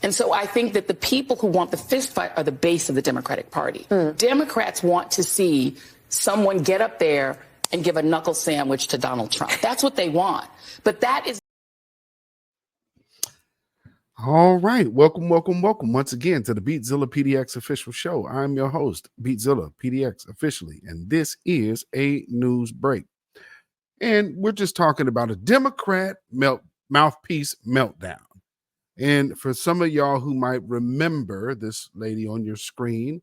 And so I think that the people who want the fist fight are the base of the Democratic Party. Democrats want to see someone get up there and give a knuckle sandwich to Donald Trump. That's what they want. But that is. All right. Welcome once again to the beatzillapdx official show. I'm your host, beatzillapdx officially, and this is a news break. And we're just talking about a Democrat mouthpiece meltdown. And for some of y'all who might remember this lady on your screen,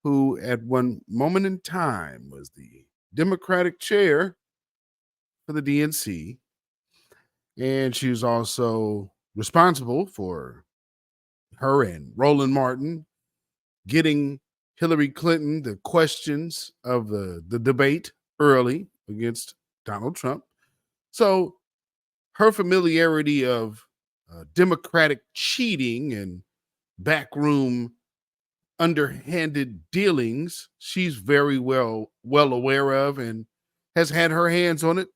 who at one moment in time was the Democratic chair for the DNC, and she was also responsible for her and Roland Martin getting Hillary Clinton the questions of the debate early against Donald Trump. So her familiarity of Democratic cheating and backroom underhanded dealings, she's very well aware of and has had her hands on it,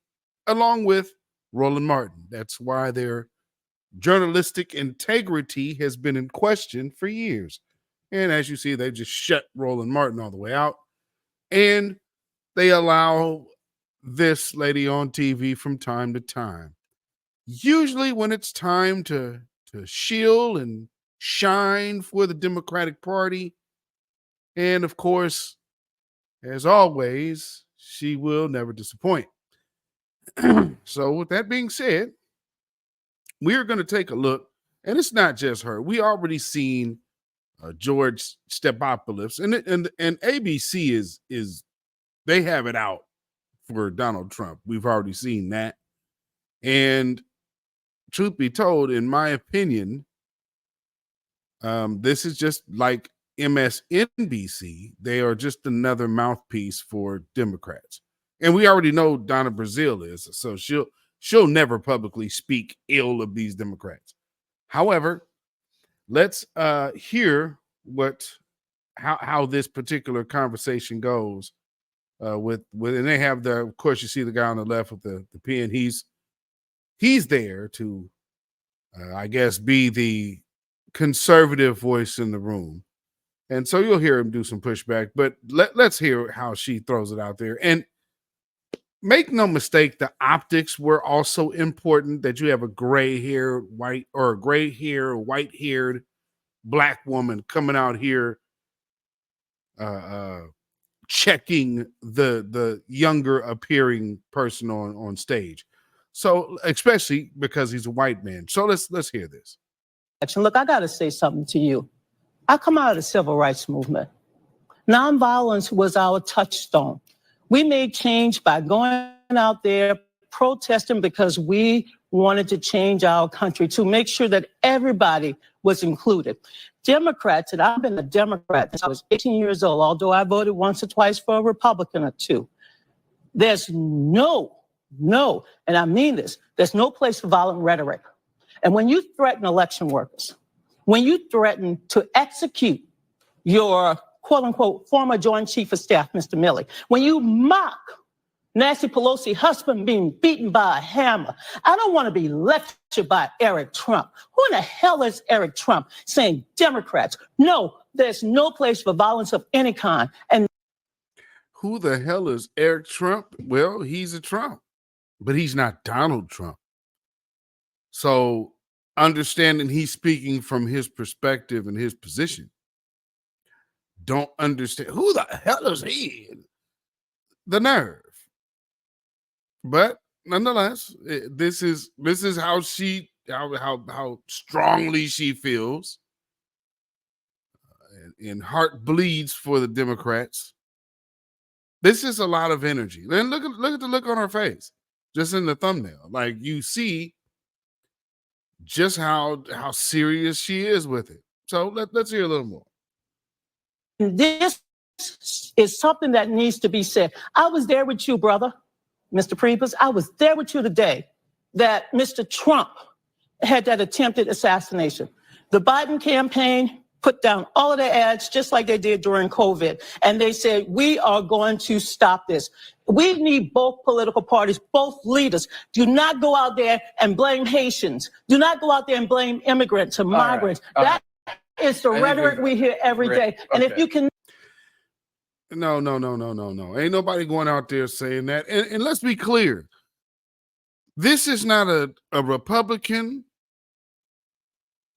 along with Roland Martin. That's why their journalistic integrity has been in question for years. And as you see, they just shut Roland Martin all the way out. And they allow this lady on TV from time to time. Usually when it's time to shield and shine for the Democratic Party. And of course, as always, she will never disappoint. So with that being said, we're going to take a look, and it's not just her. We already seen George Stephanopoulos, and ABC is they have it out for Donald Trump. We've already seen that. And truth be told, in my opinion, this is just like MSNBC. They are just another mouthpiece for Democrats. And we already know Donna Brazile is, so she'll never publicly speak ill of these Democrats. However, let's hear how this particular conversation goes with and they have of course, you see the guy on the left with the pen. He's there to I guess be the conservative voice in the room. And so you'll hear him do some pushback, but let's hear how she throws it out there. And make no mistake, the optics were also important, that you have a gray-haired white-haired black woman coming out here checking the younger appearing person on stage. So especially because he's a white man. So let's hear this. Look, I got to say something to you. I come out of the civil rights movement. Nonviolence was our touchstone. We made change by going out there protesting because we wanted to change our country, to make sure that everybody was included. Democrats, and I've been a Democrat since I was 18 years old, although I voted once or twice for a Republican or two. There's no, and I mean this, there's no place for violent rhetoric. And when you threaten election workers, when you threaten to execute your quote unquote former Joint Chief of Staff, Mr. Milley, when you mock Nancy Pelosi's husband being beaten by a hammer, I don't want to be lectured by Eric Trump. Who in the hell is Eric Trump saying Democrats? No, there's no place for violence of any kind. And who the hell is Eric Trump? Well, he's a Trump, but he's not Donald Trump. So understanding he's speaking from his perspective and his position, don't understand who the hell is he? The nerve. But nonetheless, this is how how strongly she feels, and heart bleeds for the Democrats. This is a lot of energy. Then look at the look on her face, just in the thumbnail. Like you see just how serious she is with it. So let's hear a little more. This is something that needs to be said. I was there with you, brother, Mr. Priebus. I was there with you today that Mr. Trump had that attempted assassination. The Biden campaign put down all of their ads just like they did during COVID. And they said, we are going to stop this. We need both political parties, both leaders. Do not go out there and blame Haitians. Do not go out there and blame immigrants and migrants. That is the rhetoric we hear every day. And if you can. No. Ain't nobody going out there saying that. And let's be clear. This is not a Republican.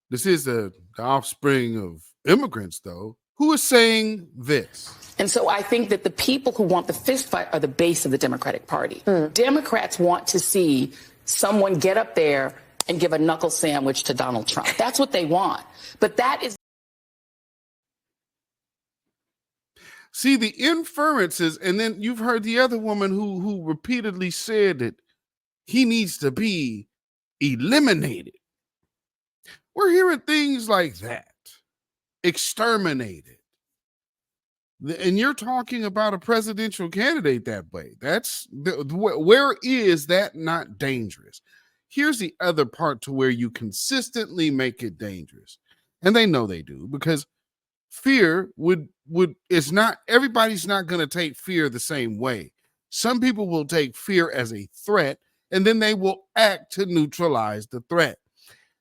This is the offspring of immigrants, though, who is saying this. And so I think that the people who want the fist fight are the base of the Democratic Party. Democrats want to see someone get up there and give a knuckle sandwich to Donald Trump. That's what they want. But that is. See the inferences, and then you've heard the other woman who repeatedly said that he needs to be eliminated. We're hearing things like that. Exterminated. And you're talking about a presidential candidate that way. Where is that not dangerous? Here's the other part to where you consistently make it dangerous. And they know they do, because fear is not, everybody's not going to take fear the same way. Some people will take fear as a threat, and then they will act to neutralize the threat.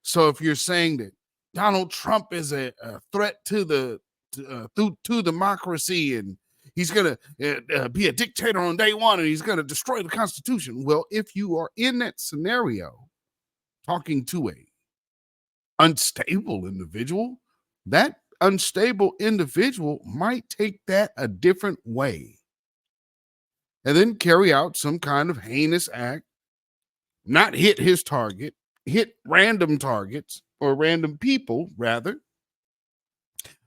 So if you're saying that Donald Trump is a threat to democracy, and he's going to be a dictator on day one, and he's going to destroy the Constitution. Well, if you are in that scenario, talking to a unstable individual, that unstable individual might take that a different way and then carry out some kind of heinous act, not hit his target, hit random targets, or random people, rather,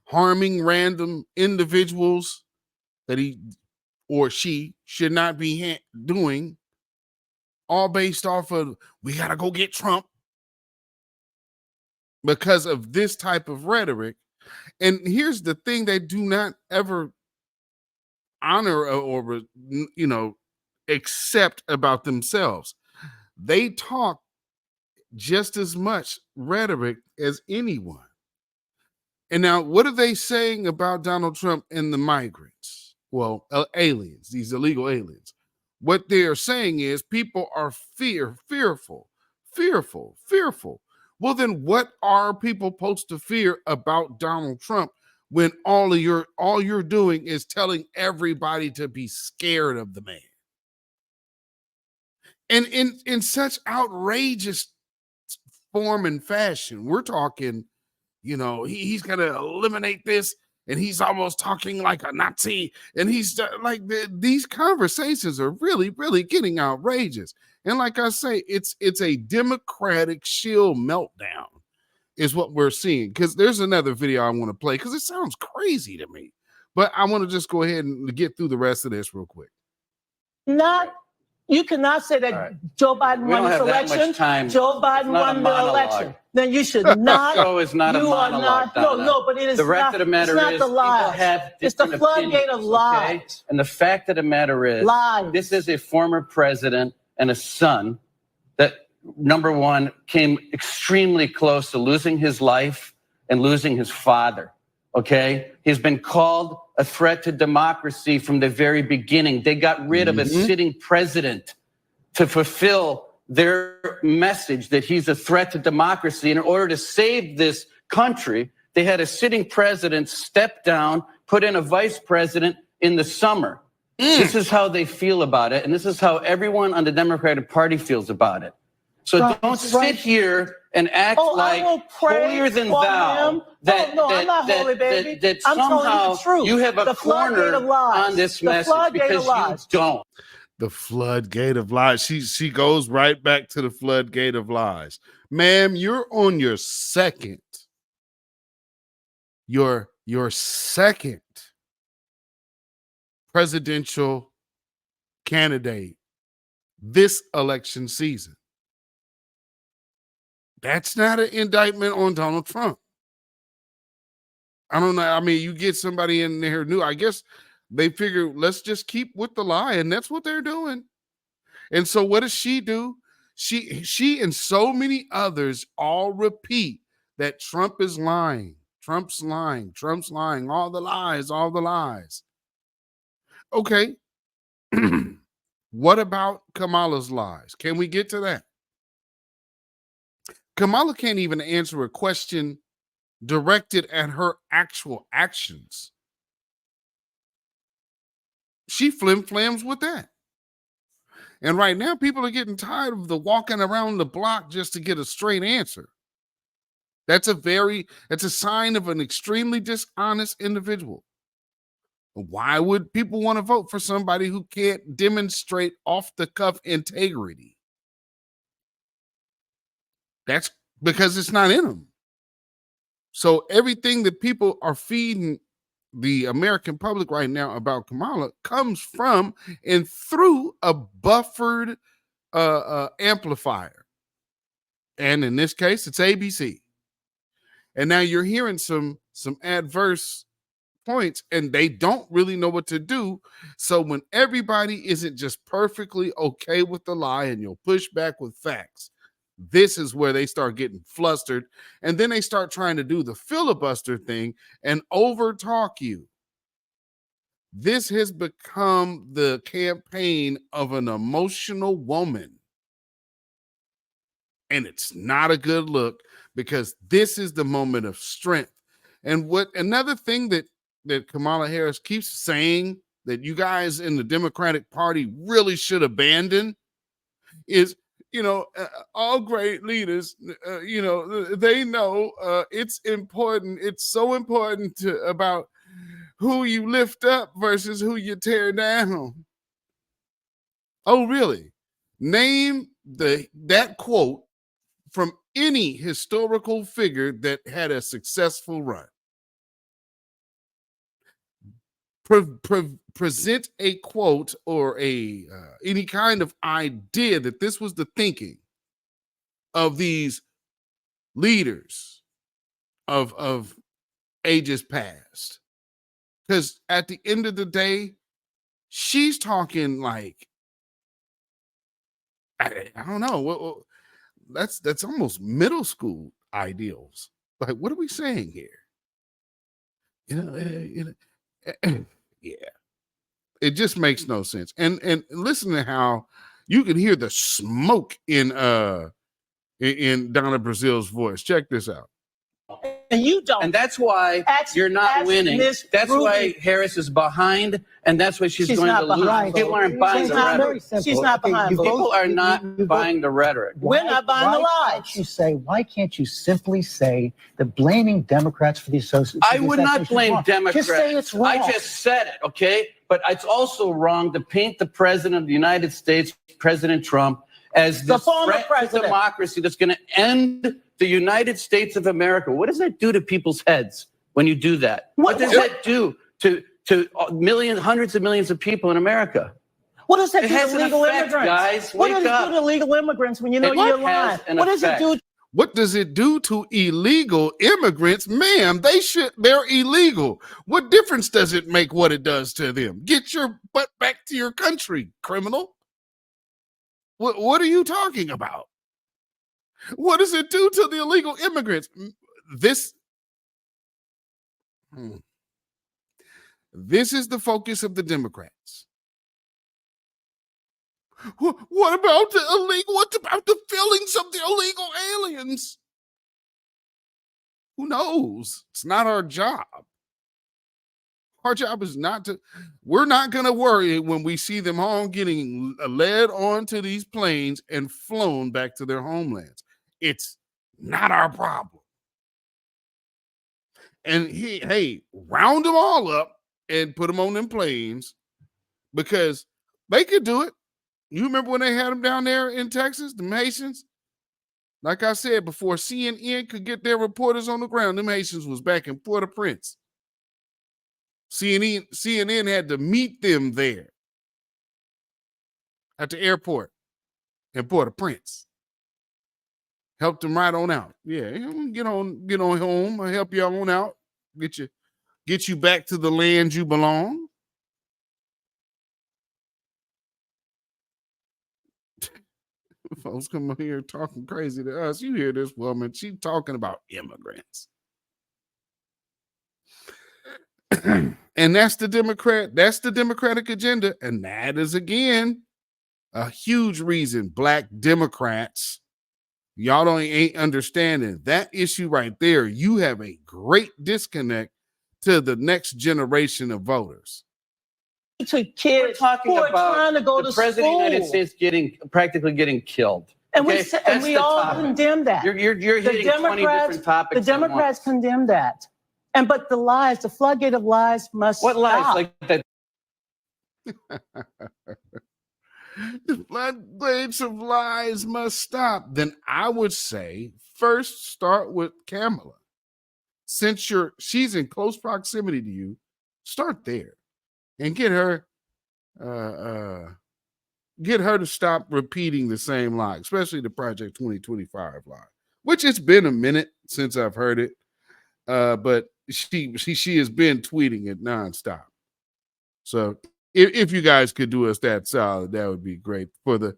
harming random individuals that he or she should not be doing, all based off of, we got to go get Trump, because of this type of rhetoric. And here's the thing they do not ever honor or accept about themselves. They talk just as much rhetoric as anyone. And now, what are they saying about Donald Trump and the migrants? Well, aliens, these illegal aliens. What they are saying is people are fearful. Well, then what are people supposed to fear about Donald Trump when all you're doing is telling everybody to be scared of the man? And in such outrageous form and fashion. We're talking, he's going to eliminate this, and he's almost talking like a Nazi, and he's like, these conversations are really, really getting outrageous. And like I say, it's a Democratic shield meltdown is what we're seeing. Because there's another video I want to play, because it sounds crazy to me. But I want to just go ahead and get through the rest of this real quick. You cannot say that Joe Biden won this election. Joe Biden won the election. Then you should not. Show is not a monologue. No, but it is the rest of the matter is people have it's the floodgate of lies. Okay? And the fact of the matter is, this is a former president and a son that, number one, came extremely close to losing his life and losing his father. Okay, he's been called a threat to democracy from the very beginning. They got rid of a sitting president to fulfill their message that he's a threat to democracy. And in order to save this country, they had a sitting president step down, put in a vice president in the summer. This is how they feel about it. And this is how everyone on the Democratic Party feels about it. So don't sit here and act like holier than thou. I'm not holy, baby. That I'm somehow telling you you have a corner on this message because you don't. The floodgate of lies. She goes right back to the floodgate of lies. Ma'am, you're on your second presidential candidate this election season. That's not an indictment on Donald Trump. I don't know. I mean, you get somebody in there new. I guess they figure, let's just keep with the lie, and that's what they're doing. And so what does she do? She and so many others all repeat that Trump is lying. Trump's lying. Trump's lying. All the lies, all the lies. Okay. What about Kamala's lies? Can we get to that? Kamala can't even answer a question directed at her actual actions. She flim-flams with that. And right now, people are getting tired of the walking around the block just to get a straight answer. That's a sign of an extremely dishonest individual. Why would people want to vote for somebody who can't demonstrate off-the-cuff integrity? That's because it's not in them. So everything that people are feeding the American public right now about Kamala comes from and through a buffered amplifier. And in this case, it's ABC. And now you're hearing some adverse points, and they don't really know what to do. So when everybody isn't just perfectly okay with the lie and you'll push back with facts, this is where they start getting flustered, and then they start trying to do the filibuster thing and overtalk you. This has become the campaign of an emotional woman. And it's not a good look, because this is the moment of strength. And what another thing that Kamala Harris keeps saying that you guys in the Democratic Party really should abandon is, all great leaders, they know it's important. It's so important about who you lift up versus who you tear down. Oh, really? Name that quote from any historical figure that had a successful run. Present a quote or any kind of idea that this was the thinking of these leaders of ages past. Because at the end of the day, she's talking like, I don't know, that's almost middle school ideals. Like, what are we saying here? Yeah, it just makes no sense. And listen to how you can hear the smoke in Donna Brazil's voice. Check this out. And you don't. And that's why you're not winning. That's why Harris is behind, and that's why she's going to lose. People aren't buying the rhetoric. She's not behind. People are not buying the rhetoric. We're not buying the lies. Why can't you simply say that blaming Democrats for the association? I would not blame Democrats. Just say it's wrong. I just said it, okay? But it's also wrong to paint the president of the United States, President Trump, as the threat to democracy that's going to end the United States of America. What does that do to people's heads when you do that? What does that do to millions, hundreds of millions of people in America? What does that do to legal immigrants? Guys, what does it do to legal immigrants when you know you're lying? What does it do? What does it do to illegal immigrants? Ma'am, they're illegal. What difference does it make what it does to them? Get your butt back to your country, criminal. What are you talking about? What does it do to the illegal immigrants? This is the focus of the Democrats. What about the illegal? What about the feelings of the illegal aliens? Who knows? It's not our job. Our job is we're not going to worry when we see them all getting led onto these planes and flown back to their homelands. It's not our problem. And round them all up and put them on them planes, because they could do it. You remember when they had them down there in Texas, the Haitians? Like I said, before CNN could get their reporters on the ground, them Haitians was back in Port-au-Prince. CNN had to meet them there. at the airport in Port-au-Prince. Helped them right on out. Yeah, get on home. I'll help you on out. Get you back to the land you belong. Folks come here talking crazy to us. You hear this woman, she's talking about immigrants. And that's the Democratic agenda. And that is, again, a huge reason Black Democrats, y'all ain't understanding that issue right there. You have a great disconnect to the next generation of voters. To kids who are trying to go to school. The president of the United States practically getting killed. And okay? we all condemn that. You're hitting 20 different topics. The Democrats condemn that. But the lies, the floodgate of lies must stop. What lies? Like that? The floodgates of lies must stop. Then I would say first start with Kamala. Since she's in close proximity to you, start there and get her to stop repeating the same lie, especially the Project 2025 lie, which it's been a minute since I've heard it. But she has been tweeting it nonstop. So if you guys could do us that solid, that would be great for the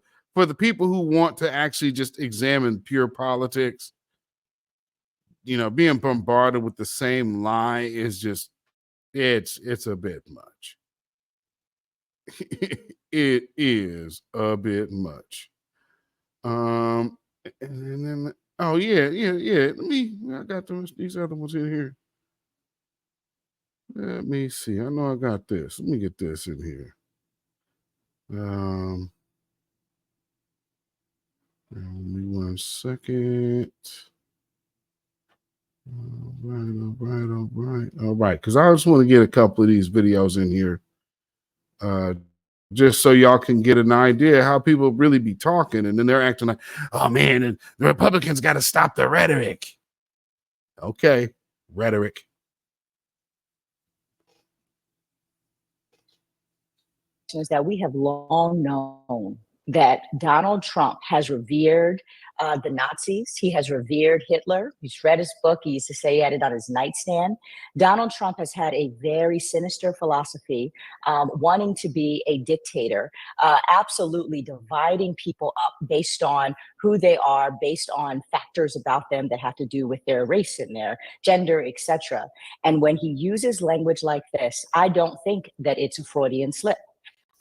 people who want to actually just examine pure politics. You know, being bombarded with the same lie is just it's a bit much. It is a bit much. And then oh yeah. I got these other ones in here. Let me see. I know I got this. Let me get this in here. Give me 1 second. All right. Because I just want to get a couple of these videos in here. Just so y'all can get an idea how people really be talking. And then they're acting like, oh man, and the Republicans got to stop the rhetoric. Okay, rhetoric. Is that we have long known that Donald Trump has revered the Nazis. He has revered Hitler. He's read his book. He used to say he had it on his nightstand. Donald Trump has had a very sinister philosophy, wanting to be a dictator, absolutely dividing people up based on who they are, based on factors about them that have to do with their race and their gender, etc. And when he uses language like this, I don't think that it's a Freudian slip.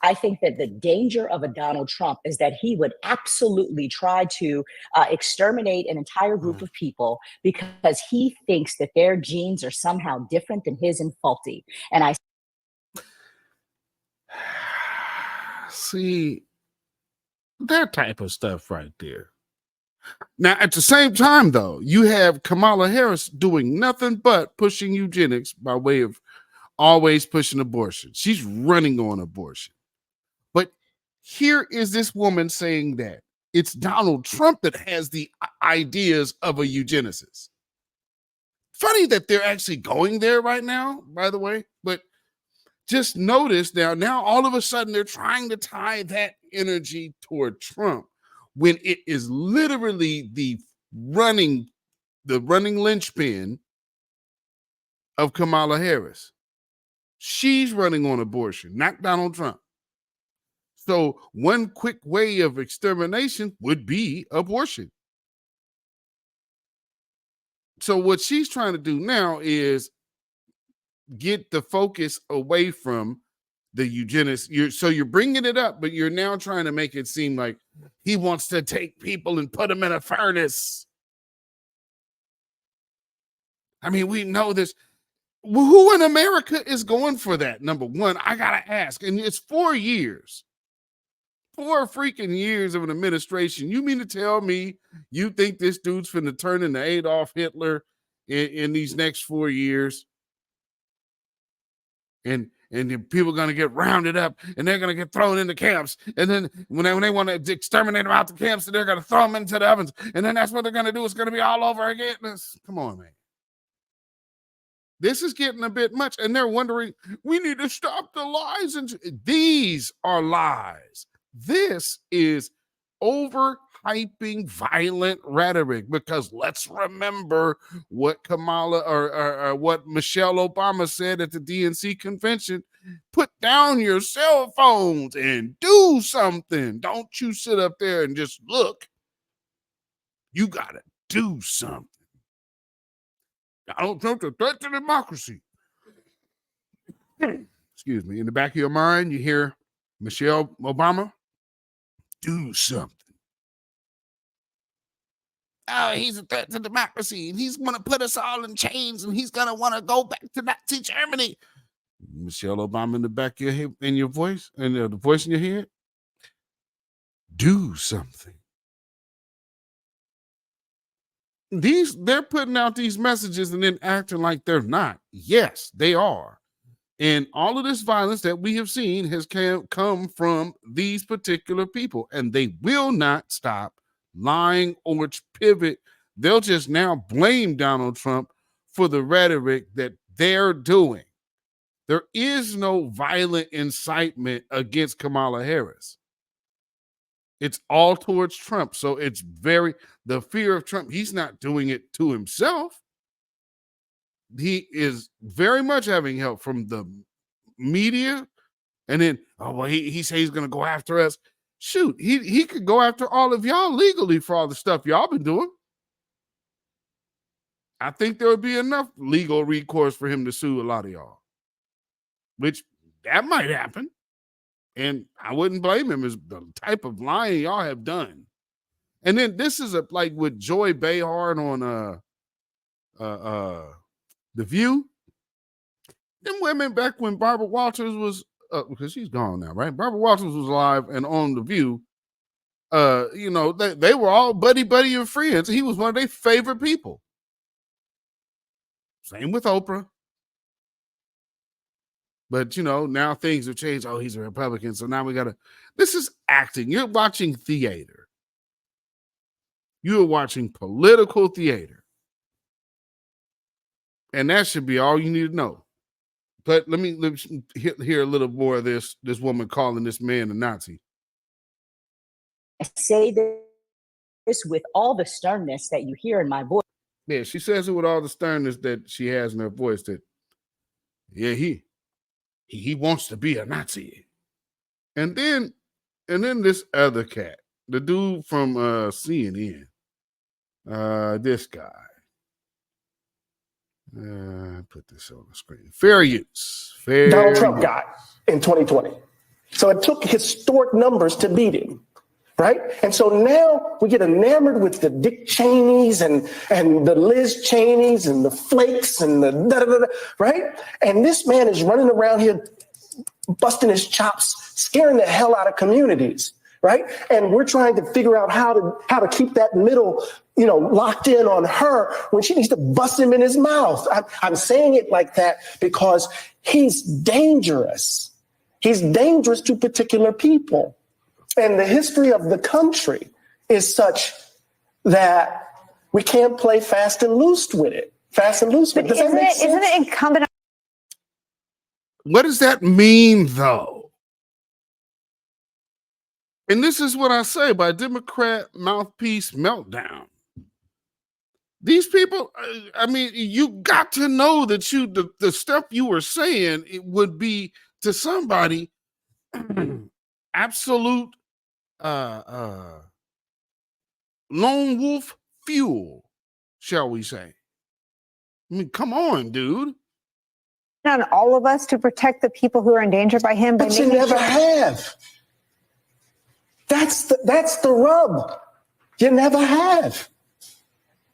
I think that the danger of a Donald Trump is that he would absolutely try to exterminate an entire group of people because he thinks that their genes are somehow different than his and faulty. And I see that type of stuff right there. Now, at the same time, though, you have Kamala Harris doing nothing but pushing eugenics by way of always pushing abortion. She's running on abortion. But here is this woman saying that it's Donald Trump that has the ideas of a eugenicist. Funny that they're actually going there right now, by the way. But just notice now all of a sudden they're trying to tie that energy toward Trump when it is literally the running linchpin of Kamala Harris. She's running on abortion, not Donald Trump. So one quick way of extermination would be abortion. So what she's trying to do now is get the focus away from the eugenics. You're bringing it up, but you're now trying to make it seem like he wants to take people and put them in a furnace. I mean, we know this. Who in America is going for that? Number one, I gotta ask, and it's 4 years. 4 freaking years of an administration. You mean to tell me you think this dude's finna turn into Adolf Hitler in these next 4 years? And people are going to get rounded up and they're going to get thrown into camps. And then when they want to exterminate them out the camps, they're going to throw them into the ovens. And then that's what they're going to do. It's going to be all over again. Come on, man. This is getting a bit much. And they're wondering, we need to stop the lies. And these are lies. This is overhyping violent rhetoric, because let's remember what Kamala or what Michelle Obama said at the DNC convention. Put down your cell phones and do something. Don't you sit up there and just look. You got to do something. Donald Trump's a threat to democracy. Excuse me. In the back of your mind, you hear Michelle Obama, do something. Oh, he's a threat to democracy, and he's going to put us all in chains, and he's going to want to go back to Nazi Germany. Michelle Obama in the back of your head, in your voice, and the voice in your head, do something. They're putting out these messages and then acting like they're not. Yes, they are. And all of this violence that we have seen has come from these particular people, and they will not stop lying or pivot. They'll just now blame Donald Trump for the rhetoric that they're doing. There is no violent incitement against Kamala Harris. It's all towards Trump. So it's the fear of Trump. He's not doing it to himself. He is very much having help from the media. And then, he says he's going to go after us. Shoot, he could go after all of y'all legally for all the stuff y'all been doing. I think there would be enough legal recourse for him to sue a lot of y'all, which that might happen. And I wouldn't blame him. As the type of lying y'all have done. And then this is like with Joy Behar on The View. Them women back when Barbara Walters was, because she's gone now, right? Barbara Walters was alive and on The View. They were all buddy and friends. He was one of their favorite people. Same with Oprah. But, now things have changed. Oh, he's a Republican. So now this is acting. You're watching theater. You're watching political theater. And that should be all you need to know. But let me hear a little more of this woman calling this man a Nazi. I say this with all the sternness that you hear in my voice. Yeah, she says it with all the sternness that she has in her voice that, yeah, he wants to be a Nazi. And then this other cat, the dude from CNN, this guy. Put this on the screen. Fair use. Donald Trump got in 2020. So it took historic numbers to beat him, right? And so now we get enamored with the Dick Cheneys and the Liz Cheneys and the Flakes and the da-da-da-da, right? And this man is running around here busting his chops, scaring the hell out of communities, right? And we're trying to figure out how to keep that middle, locked in on her when she needs to bust him in his mouth. I'm saying it like that because he's dangerous. He's dangerous to particular people. And the history of the country is such that we can't play fast and loose with it. Does that make sense? Isn't it incumbent? What does that mean, though? And this is what I say by Democrat mouthpiece meltdown. These people, you got to know that the stuff you were saying, it would be to somebody absolute lone wolf fuel, shall we say. I mean, come on, dude. On all of us to protect the people who are endangered by him. But you never have. That's the rub. You never have.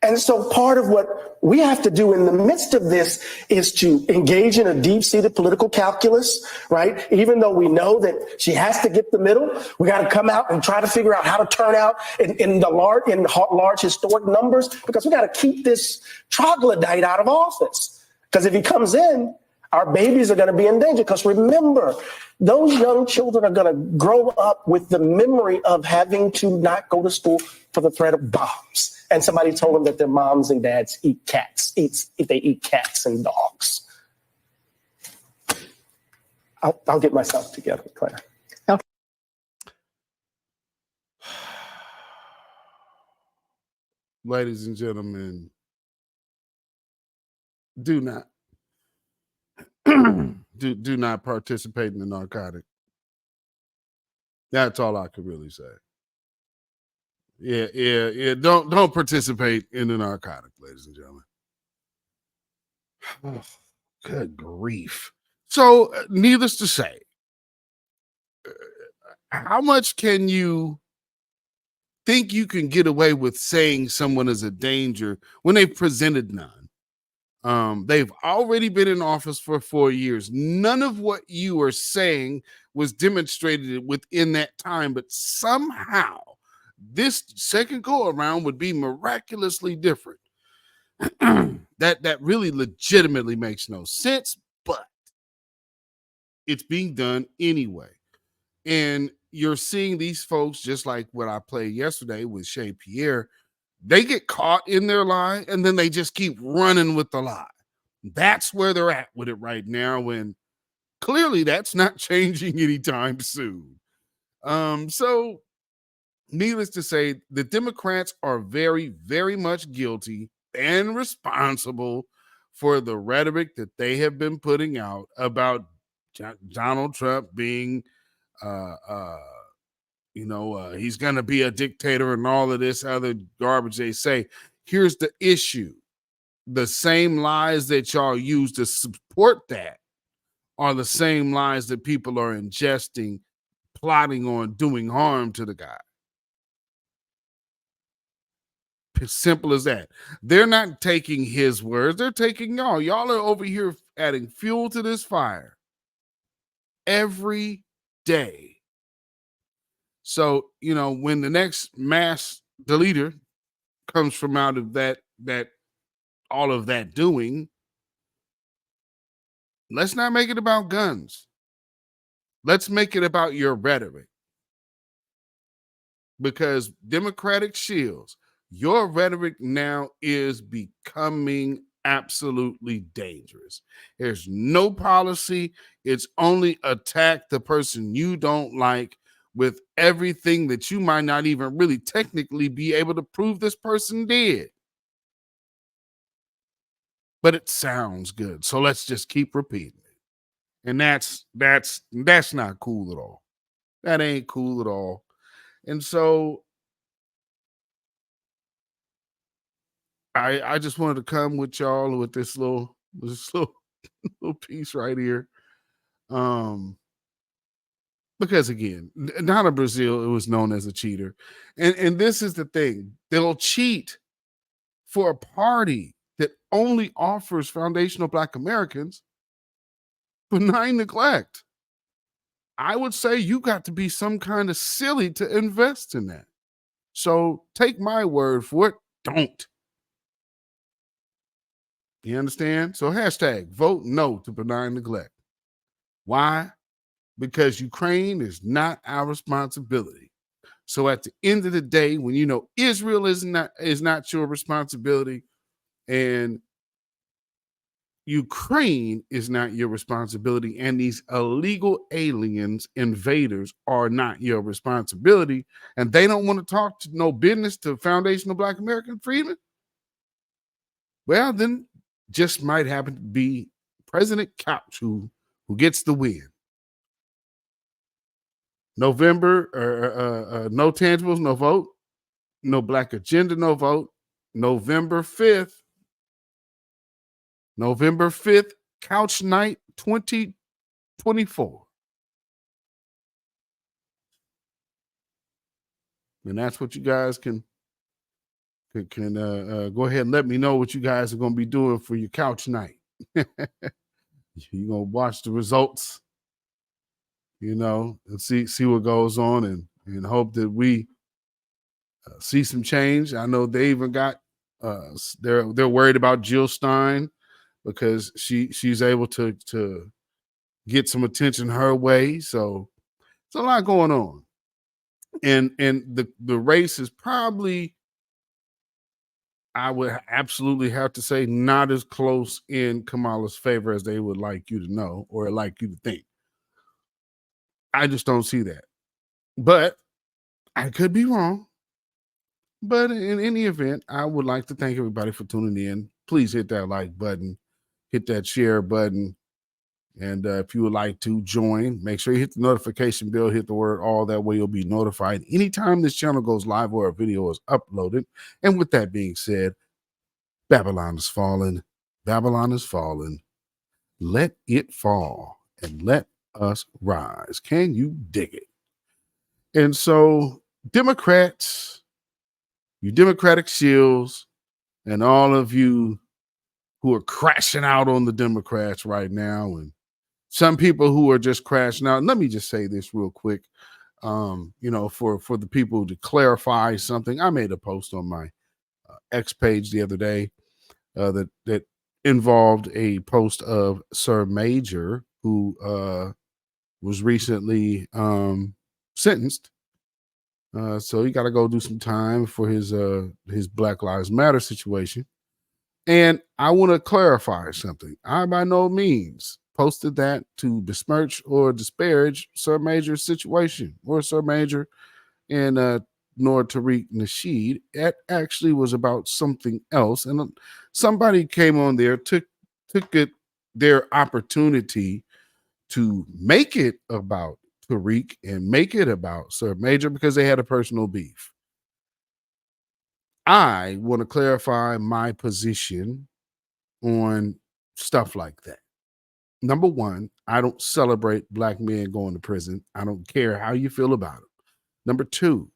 And so part of what we have to do in the midst of this is to engage in a deep-seated political calculus, right? Even though we know that she has to get the middle, we got to come out and try to figure out how to turn out in large historic numbers, because we got to keep this troglodyte out of office. Because if he comes in, our babies are going to be in danger. Because remember, those young children are going to grow up with the memory of having to not go to school for the threat of bombs. And somebody told them that their moms and dads eat cats and dogs. I'll get myself together, Claire. ladies and gentlemen, do not do not participate in the narcotic. That's all I could really say. Yeah. Don't participate in the narcotic, ladies and gentlemen. Oh, good grief. So, needless to say, how much can you think you can get away with saying someone is a danger when they've presented none? They've already been in office for 4 years. None of what you are saying was demonstrated within that time, but somehow this second go around would be miraculously different. that really legitimately makes no sense, but it's being done anyway. And you're seeing these folks, just like what I played yesterday with Shea Pierre, they get caught in their lie and then they just keep running with the lie. That's where they're at with it right now, when clearly that's not changing anytime soon. So needless to say, the Democrats are very, very much guilty and responsible for the rhetoric that they have been putting out about Donald Trump being, he's going to be a dictator and all of this other garbage they say. Here's the issue. The same lies that y'all use to support that are the same lies that people are ingesting, plotting on doing harm to the guy. Simple as that. They're not taking his words. They're taking y'all. Y'all are over here adding fuel to this fire every day. So, when the next mass deleter comes from out of that all of that doing, let's not make it about guns. Let's make it about your rhetoric. Because Democratic shields, your rhetoric now is becoming absolutely dangerous. There's no policy. It's only attack the person you don't like with everything that you might not even really technically be able to prove this person did. But it sounds good. So let's just keep repeating it. And that's not cool at all. That ain't cool at all. And so I just wanted to come with y'all with this little piece right here. Because again, Donna Brazile, it was known as a cheater. And this is the thing. They'll cheat for a party that only offers foundational Black Americans benign neglect. I would say you got to be some kind of silly to invest in that. So take my word for it. Don't. You understand? So hashtag vote no to benign neglect. Why? Because Ukraine is not our responsibility. So at the end of the day, when you know Israel is not your responsibility and Ukraine is not your responsibility, and these illegal aliens, invaders, are not your responsibility, and they don't want to talk to no business to foundational Black American freedmen, well, then just might happen to be President Couch who gets the win. November, no tangibles, no vote. No Black agenda, no vote. November 5th, Couch Night 2024. And that's what you guys can go ahead and let me know what you guys are going to be doing for your couch night. You're going to watch the results, and see what goes on and hope that we see some change. I know they even got they're worried about Jill Stein because she's able to get some attention her way. So it's a lot going on. And the race is probably, I would absolutely have to say, not as close in Kamala's favor as they would like you to know or like you to think. I just don't see that. But I could be wrong. But in any event, I would like to thank everybody for tuning in. Please hit that like button, hit that share button. And if you would like to join, make sure you hit the notification bell, hit the word all. That way you'll be notified anytime this channel goes live or a video is uploaded. And with that being said, Babylon is fallen. Babylon is fallen. Let it fall and let us rise. Can you dig it? And so, Democrats, you Democratic shills, and all of you who are crashing out on the Democrats right now, and some people who are just crashing out. Let me just say this real quick. For the people to clarify something, I made a post on my X page the other day that involved a post of Sir Major, who was recently sentenced. So he got to go do some time for his Black Lives Matter situation. And I want to clarify something. I by no means posted that to besmirch or disparage Sir Major's situation or Sir Major and nor Tariq Nasheed. It actually was about something else. And somebody came on there, took it their opportunity to make it about Tariq and make it about Sir Major because they had a personal beef. I want to clarify my position on stuff like that. Number one, I don't celebrate Black men going to prison. I don't care how you feel about it. Number two,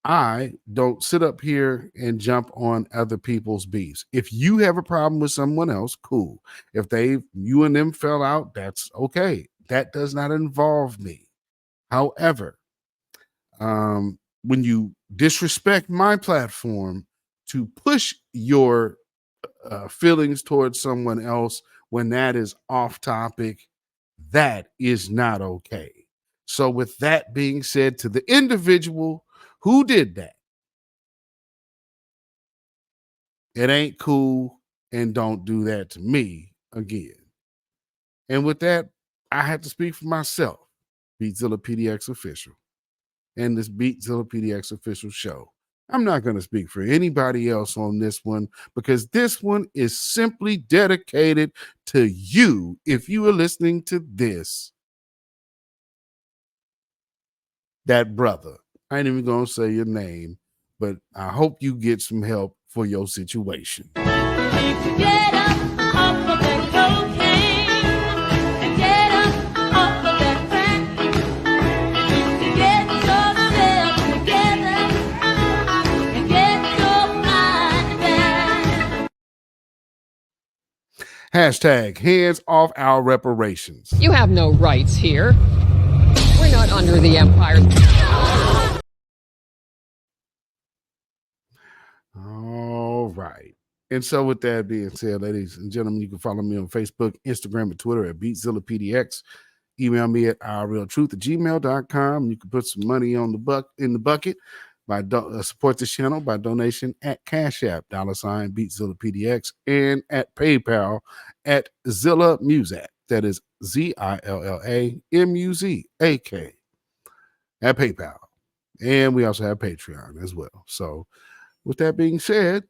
I don't sit up here and jump on other people's beefs. If you have a problem with someone else, cool. If you and them fell out, that's okay. That does not involve me. However, when you disrespect my platform to push your feelings towards someone else when that is off topic, that is not okay. So with that being said, to the individual who did that, it ain't cool, and don't do that to me again. And with that, I had to speak for myself, Beatzilla PDX official, and this Beatzilla PDX official show. I'm not going to speak for anybody else on this one because this one is simply dedicated to you. If you are listening to this, that brother, I ain't even going to say your name, but I hope you get some help for your situation. Get up off of that cocaine and get up off of that crack. Get yourself together and get your mind back. Hashtag hands off our reparations. You have no rights here. We're not under the empire. All right. And so with that being said, ladies and gentlemen, you can follow me on Facebook, Instagram, and Twitter at beatzillapdx. Email me at ourrealtruth@gmail.com. You can put some money in the bucket by support this channel by donation at CashApp, $beatzillapdx, and at PayPal at Zilla Muzak. That is ZILLAMUZAK at PayPal. And we also have Patreon as well. So with that being said,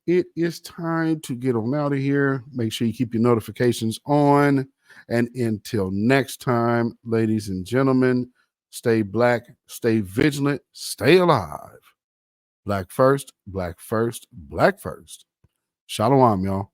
it is time to get on out of here. Make sure you keep your notifications on. And until next time, ladies and gentlemen, stay black, stay vigilant, stay alive. Black first, black first, black first. Shalom, y'all.